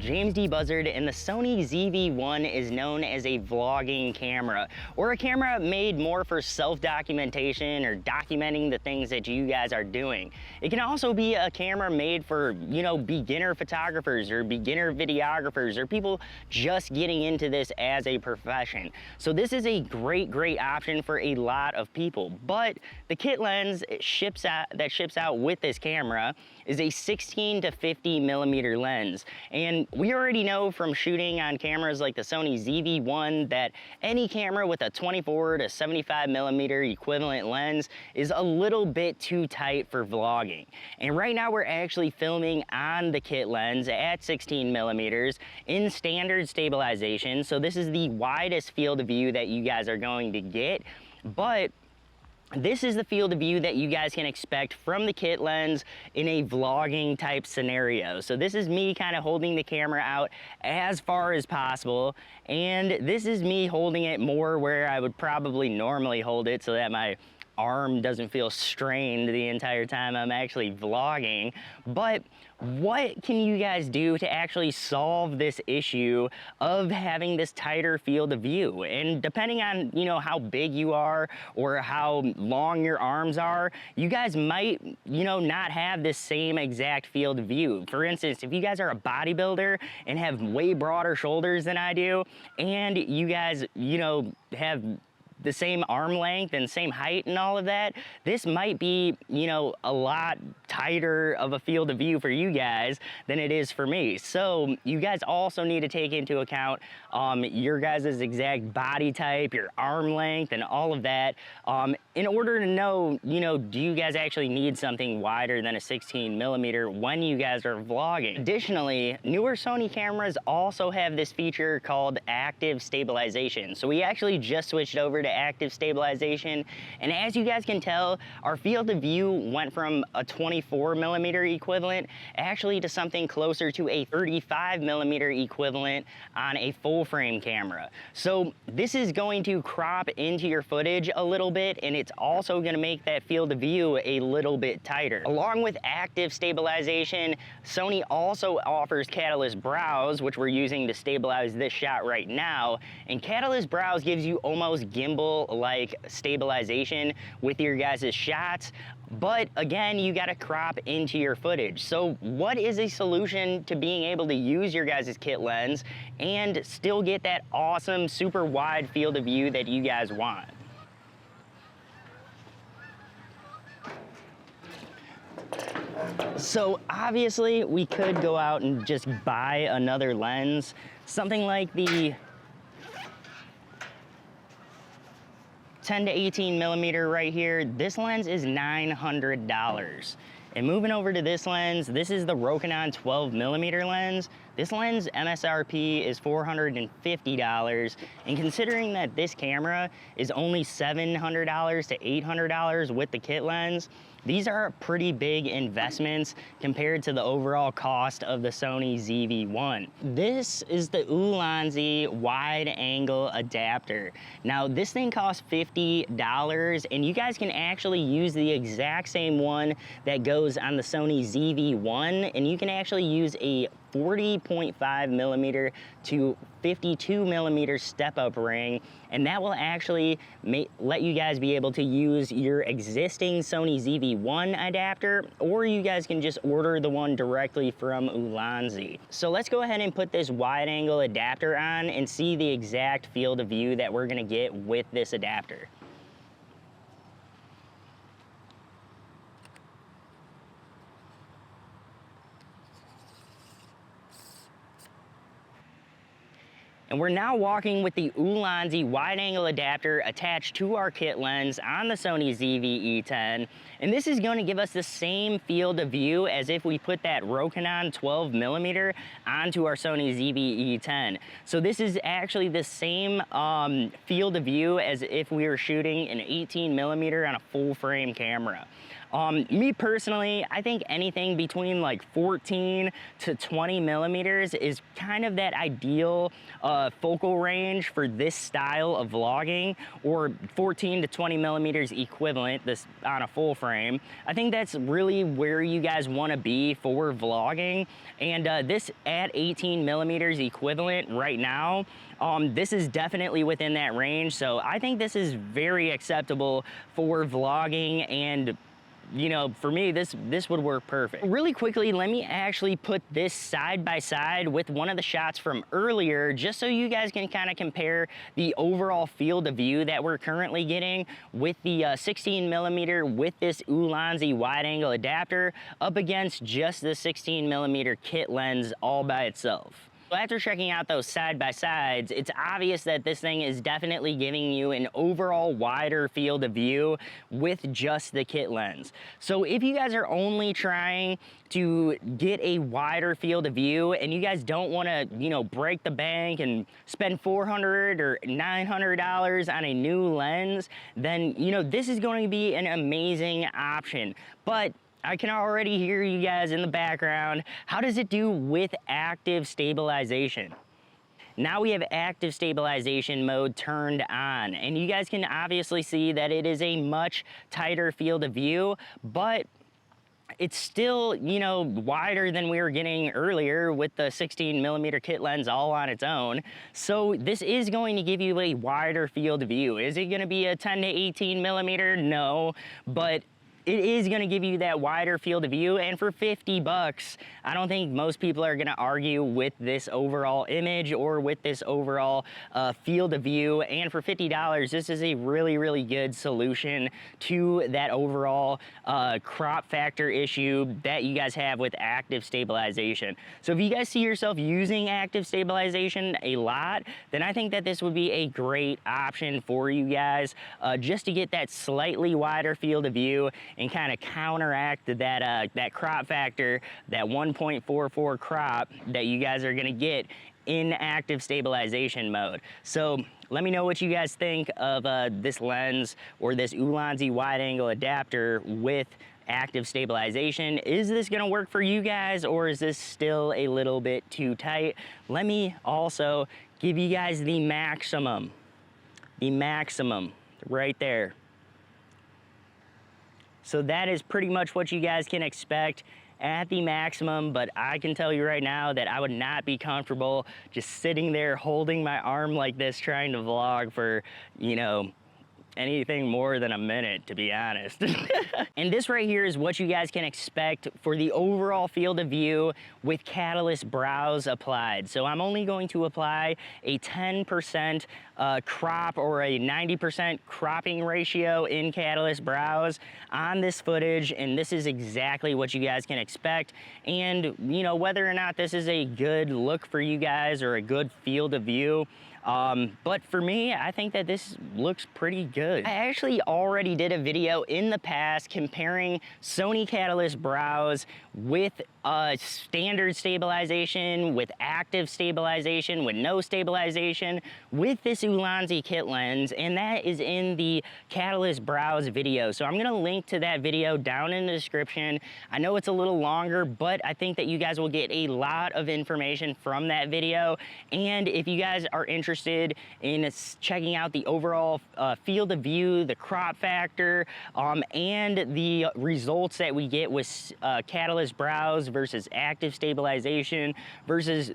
James D. Buzzard, and the Sony ZV-E10 is known as a vlogging camera, or a camera made more for self-documentation or documenting the things that you guys are doing. It can also be a camera made for, beginner photographers or beginner videographers or people just getting into this as a profession. So this is a great option for a lot of people. But the kit lens that ships out with this camera is a 16 to 50 millimeter lens. And we already know from shooting on cameras like the Sony ZV-E10 that any camera with a 24 to 75 millimeter equivalent lens is a little bit too tight for vlogging. And right now we're actually filming on the kit lens at 16 millimeters in standard stabilization. So this is the widest field of view that you guys are going to get. But this is the field of view that you guys can expect from the kit lens in a vlogging type scenario. So this is me kind of holding the camera out as far as possible, and this is me holding it more where I would probably normally hold it so that my arm doesn't feel strained the entire time I'm actually vlogging. But what can you guys do to actually solve this issue of having this tighter field of view? And depending on, how big you are or how long your arms are, you guys might, not have this same exact field of view. For instance, if you guys are a bodybuilder and have way broader shoulders than I do, and you guys, have the same arm length and same height and all of that, this might be, a lot tighter of a field of view for you guys than it is for me. So you guys also need to take into account your guys' exact body type, your arm length, and all of that in order to know, do you guys actually need something wider than a 16 millimeter when you guys are vlogging? Additionally, newer Sony cameras also have this feature called active stabilization. So we actually just switched over to active stabilization, and as you guys can tell, our field of view went from a 24 millimeter equivalent actually to something closer to a 35 millimeter equivalent on a full frame camera. So this is going to crop into your footage a little bit, and it's also going to make that field of view a little bit tighter. Along with active stabilization, Sony also offers Catalyst Browse, which we're using to stabilize this shot right now, and Catalyst Browse gives you almost gimbal-like stabilization with your guys' shots. But again, you gotta crop into your footage. So what is a solution to being able to use your guys' kit lens and still get that awesome, super wide field of view that you guys want? So obviously we could go out and just buy another lens, something like the 10 to 18 millimeter right here. This lens is $900. And moving over to this lens, this is the Rokinon 12 millimeter lens. This lens MSRP is $450, and considering that this camera is only $700 to $800 with the kit lens, these are pretty big investments compared to the overall cost of the Sony ZV-E10. This is the Ulanzi Wide Angle Adapter. Now this thing costs $50, and you guys can actually use the exact same one that goes on the Sony ZV-E10, and you can actually use a 40.5 millimeter to 52 millimeter step-up ring, and that will actually let you guys be able to use your existing Sony ZV-E10 adapter, or you guys can just order the one directly from Ulanzi. So let's go ahead and put this wide angle adapter on and see the exact field of view that we're gonna get with this adapter. And we're now walking with the Ulanzi Wide Angle Adapter attached to our kit lens on the Sony ZV-E10. And this is going to give us the same field of view as if we put that Rokinon 12 millimeter onto our Sony ZV-E10. So this is actually the same field of view as if we were shooting an 18 millimeter on a full frame camera. Me personally, I think anything between like 14 to 20 millimeters is kind of that ideal focal range for this style of vlogging, or 14 to 20 millimeters equivalent, this on a full frame. I think that's really where you guys want to be for vlogging. And this at 18 millimeters equivalent right now, this is definitely within that range. So I think this is very acceptable for vlogging, and you know, for me, this would work perfect. Really quickly, let me actually put this side by side with one of the shots from earlier, just so you guys can kind of compare the overall field of view that we're currently getting with the 16 millimeter with this Ulanzi Wide Angle Adapter up against just the 16 millimeter kit lens all by itself. After checking out those side by sides, it's obvious that this thing is definitely giving you an overall wider field of view with just the kit lens. So if you guys are only trying to get a wider field of view and you guys don't want to, you know, break the bank and spend $400 or $900 on a new lens, then, you know, this is going to be an amazing option. But I can already hear you guys in the background. How does it do with active stabilization? Now we have active stabilization mode turned on, and you guys can obviously see that it is a much tighter field of view, but it's still, you know, wider than we were getting earlier with the 16 millimeter kit lens all on its own. So this is going to give you a wider field of view. Is it gonna be a 10 to 18 millimeter? No, but it is going to give you that wider field of view, and for 50 bucks, I don't think most people are going to argue with this overall image or with this overall field of view. And for $50, this is a really, really good solution to that overall crop factor issue that you guys have with active stabilization. So if you guys see yourself using active stabilization a lot, then I think that this would be a great option for you guys, just to get that slightly wider field of view and kind of counteract that crop factor, that 1.44 crop that you guys are gonna get in active stabilization mode. So let me know what you guys think of this lens or this Ulanzi Wide Angle Adapter with active stabilization. Is this gonna work for you guys, or is this still a little bit too tight? Let me also give you guys the maximum right there. So that is pretty much what you guys can expect at the maximum, but I can tell you right now that I would not be comfortable just sitting there holding my arm like this trying to vlog for, you know, anything more than a minute, to be honest. And this right here is what you guys can expect for the overall field of view with Catalyst brows applied. So I'm only going to apply a 10% crop or a 90% cropping ratio in Catalyst brows on this footage, and this is exactly what you guys can expect. And you know, whether or not this is a good look for you guys or a good field of view, but for me, I think that this looks pretty good. I actually already did a video in the past comparing Sony Catalyst brows with standard stabilization, with active stabilization, with no stabilization, with this Ulanzi kit lens, and that is in the Catalyst brows video. So I'm gonna link to that video down in the description. I know it's a little longer, but I think that you guys will get a lot of information from that video. And if you guys are interested in checking out the overall field of view, the crop factor, and the results that we get with Catalyst brows versus active stabilization versus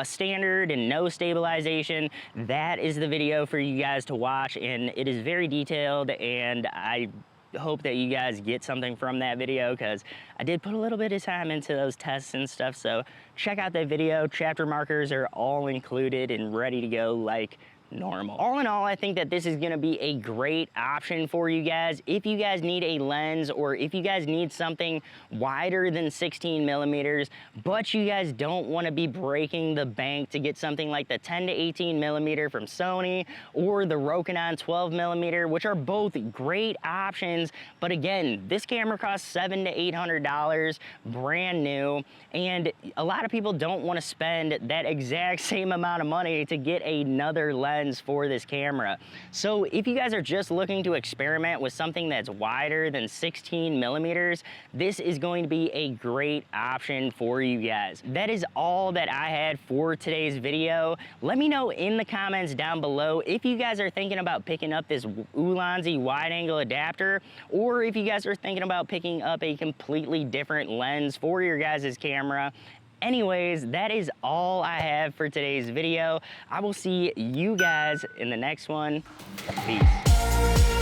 standard and no stabilization, that is the video for you guys to watch, and it is very detailed, and I hope that you guys get something from that video, because I did put a little bit of time into those tests and stuff. So check out that video. Chapter markers are all included and ready to go like normal. All in all, I think that this is gonna be a great option for you guys if you guys need a lens, or if you guys need something wider than 16 millimeters, but you guys don't wanna be breaking the bank to get something like the 10 to 18 millimeter from Sony or the Rokinon 12 millimeter, which are both great options. But again, this camera costs $700 to $800 brand new, and a lot of people don't wanna spend that exact same amount of money to get another lens lens for this camera. So if you guys are just looking to experiment with something that's wider than 16 millimeters, this is going to be a great option for you guys. That is all that I had for today's video. Let me know in the comments down below if you guys are thinking about picking up this Ulanzi Wide Angle Adapter, or if you guys are thinking about picking up a completely different lens for your guys' camera. Anyways, that is all I have for today's video. I will see you guys in the next one. Peace.